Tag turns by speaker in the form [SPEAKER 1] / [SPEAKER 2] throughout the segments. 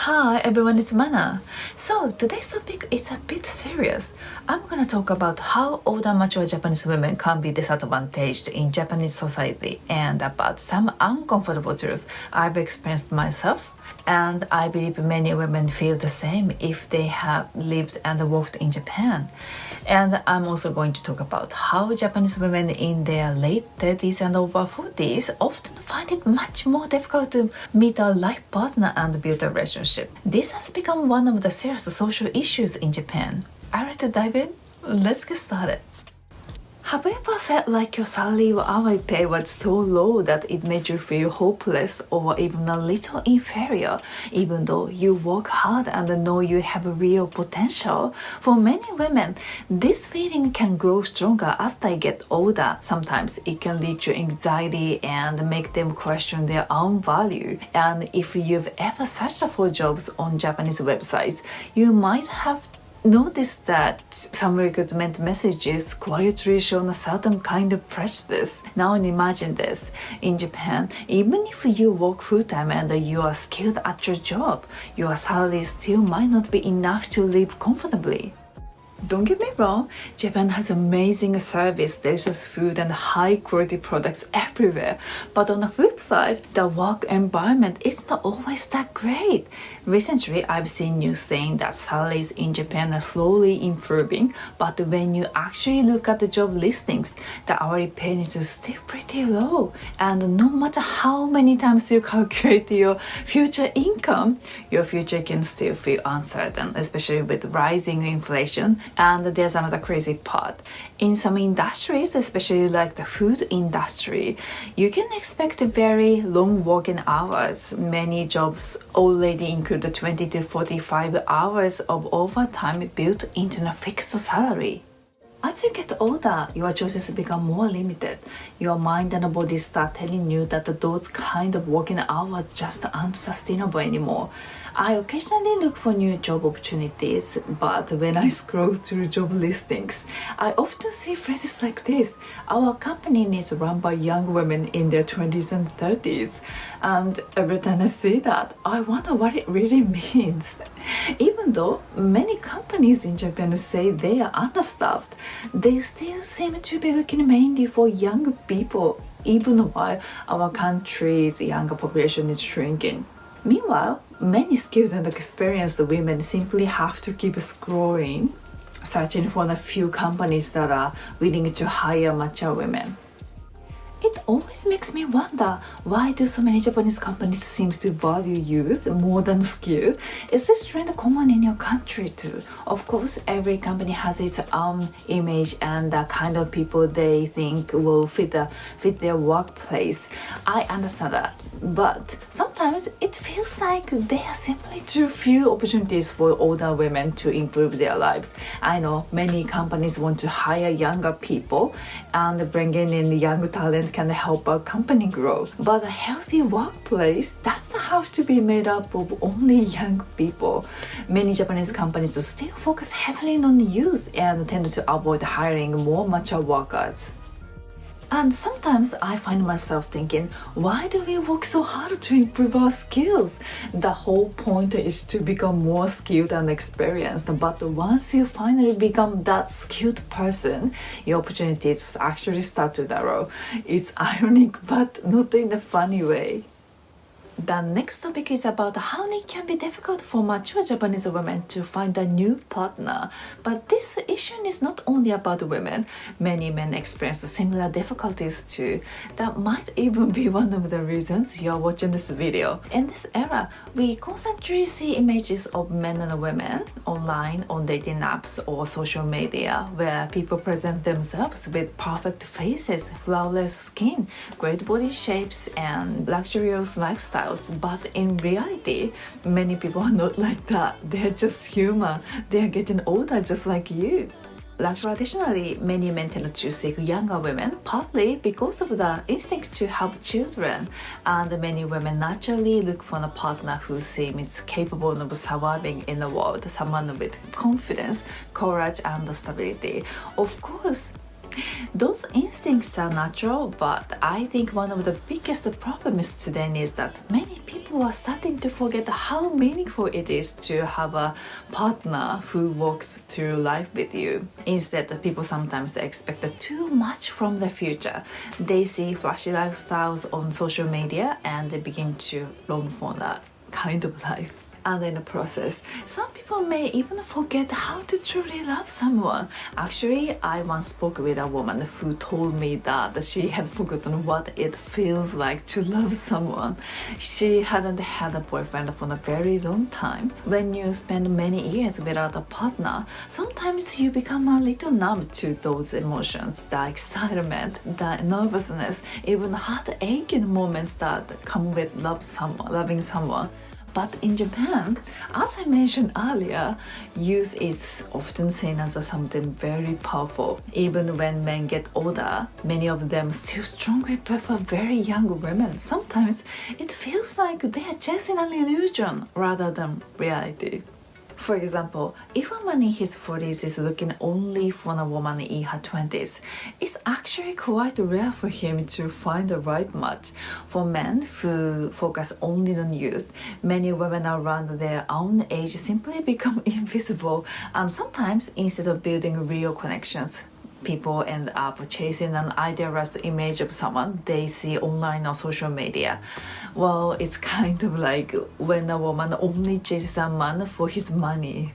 [SPEAKER 1] Hi everyone, it's Mana. So today's topic is a bit serious. I'm gonna talk about how older mature Japanese women can be disadvantaged in Japanese society and about some uncomfortable truths I've experienced myself. And I believe many women feel the same if they have lived and worked in Japan. And I'm also going to talk about how Japanese women in their late 30s and over 40s often find it much more difficult to meet a life partner and build a relationship. This has become one of the serious social issues in Japan. Are you ready to dive in? Let's get started. Have you ever felt like your salary or hourly pay was so low that it made you feel hopeless or even a little inferior, even though you work hard and know you have a real potential? For many women, this feeling can grow stronger as they get older. Sometimes it can lead to anxiety and make them question their own value. And if you've ever searched for jobs on Japanese websites, you might have notice that some recruitment messages quietly show a certain kind of prejudice. Now imagine this. In Japan, even if you work full-time and you are skilled at your job, your salary still might not be enough to live comfortably. Don't get me wrong, Japan has amazing service, delicious food and high quality products everywhere. But on the flip side, the work environment is not always that great. Recently, I've seen news saying that salaries in Japan are slowly improving, but when you actually look at the job listings, the hourly pay is still pretty low. And no matter how many times you calculate your future income, your future can still feel uncertain, especially with rising inflation. And there's another crazy part. In some industries, especially like the food industry, you can expect very long working hours. Many jobs already include 20 to 45 hours of overtime built into a fixed salary. As you get older, your choices become more limited. Your mind and body start telling you that those kind of working hours just aren't sustainable anymore. I occasionally look for new job opportunities, but when I scroll through job listings, I often see phrases like this: our company is run by young women in their 20s and 30s. And every time I see that, I wonder what it really means. Even though many companies in Japan say they are understaffed, they still seem to be looking mainly for young people, even while our country's younger population is shrinking. Meanwhile, many skilled and experienced women simply have to keep scrolling, searching for a few companies that are willing to hire mature women. It always makes me wonder, why do so many Japanese companies seem to value youth more than skill? Is this trend common in your country too? Of course, every company has its own image and the kind of people they think will fit their workplace. I understand that, but sometimes it feels like there are simply too few opportunities for older women to improve their lives. I know many companies want to hire younger people, and bringing in young talent can help a company grow. But a healthy workplace doesn't have to be made up of only young people. Many Japanese companies still focus heavily on youth and tend to avoid hiring more mature workers. And sometimes I find myself thinking, why do we work so hard to improve our skills? The whole point is to become more skilled and experienced. But once you finally become that skilled person, your opportunities actually start to narrow. It's ironic, but not in a funny way. The next topic is about how it can be difficult for mature Japanese women to find a new partner. But this issue is not only about women. Many men experience similar difficulties too. That might even be one of the reasons you're watching this video. In this era, we constantly see images of men and women online, on dating apps or social media, where people present themselves with perfect faces, flawless skin, great body shapes, and luxurious lifestyle. But in reality, many people are not like that. They're just human. They're getting older just like you. Traditionally, many men tend to seek younger women, partly because of the instinct to have children, and many women naturally look for a partner who seems capable of surviving in the world, someone with confidence, courage, and stability. Of course, those instincts are natural, but I think one of the biggest problems today is that many people people are starting to forget how meaningful it is to have a partner who walks through life with you. Instead, people sometimes expect too much from the future. They see flashy lifestyles on social media and they begin to long for that kind of life. And in the process, some people may even forget how to truly love someone. Actually, I once spoke with a woman who told me that she had forgotten what it feels like to love someone. She hadn't had a boyfriend for a very long time. When you spend many years without a partner, sometimes you become a little numb to those emotions, the excitement, the nervousness, even heart-aching moments that come with loving someone. But in Japan, as I mentioned earlier, youth is often seen as something very powerful. Even when men get older, many of them still strongly prefer very young women. Sometimes it feels like they are chasing an illusion rather than reality. For example, if a man in his 40s is looking only for a woman in her 20s, it's actually quite rare for him to find the right match. For men who focus only on youth, many women around their own age simply become invisible, and sometimes instead of building real connections, people end up chasing an idealized image of someone they see online or social media. Well, it's kind of like when a woman only chases a man for his money.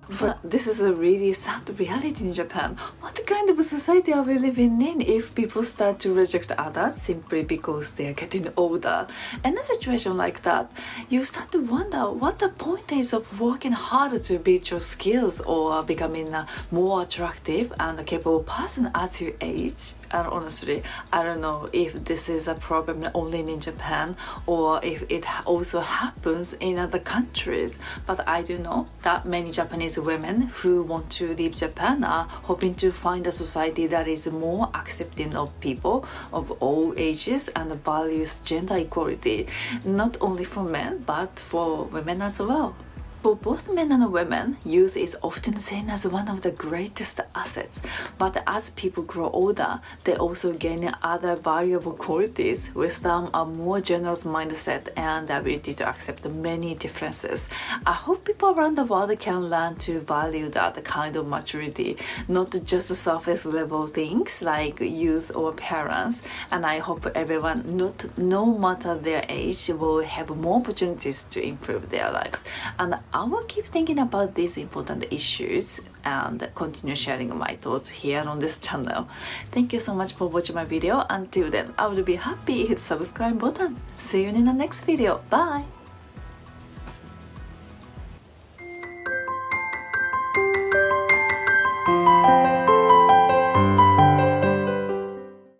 [SPEAKER 1] But this is a really sad reality in Japan. What kind of society are we living in if people start to reject others simply because they are getting older? In a situation like that, you start to wonder what the point is of working harder to build your skills or becoming a more attractive and capable person as you age. And honestly, I don't know if this is a problem only in Japan or if it also happens in other countries. But I do know that many Japanese women who want to leave Japan are hoping to find a society that is more accepting of people of all ages and values gender equality, not only for men but for women as well. For both men and women, youth is often seen as one of the greatest assets. But as people grow older, they also gain other valuable qualities, wisdom, a more generous mindset, and the ability to accept many differences. I hope people around the world can learn to value that kind of maturity, not just surface level things like youth or parents. And I hope everyone, no matter their age, will have more opportunities to improve their lives. And I will keep thinking about these important issues and continue sharing my thoughts here on this channel. Thank you so much for watching my video. Until then, I would be happy hit the subscribe button. See you in the next video. Bye!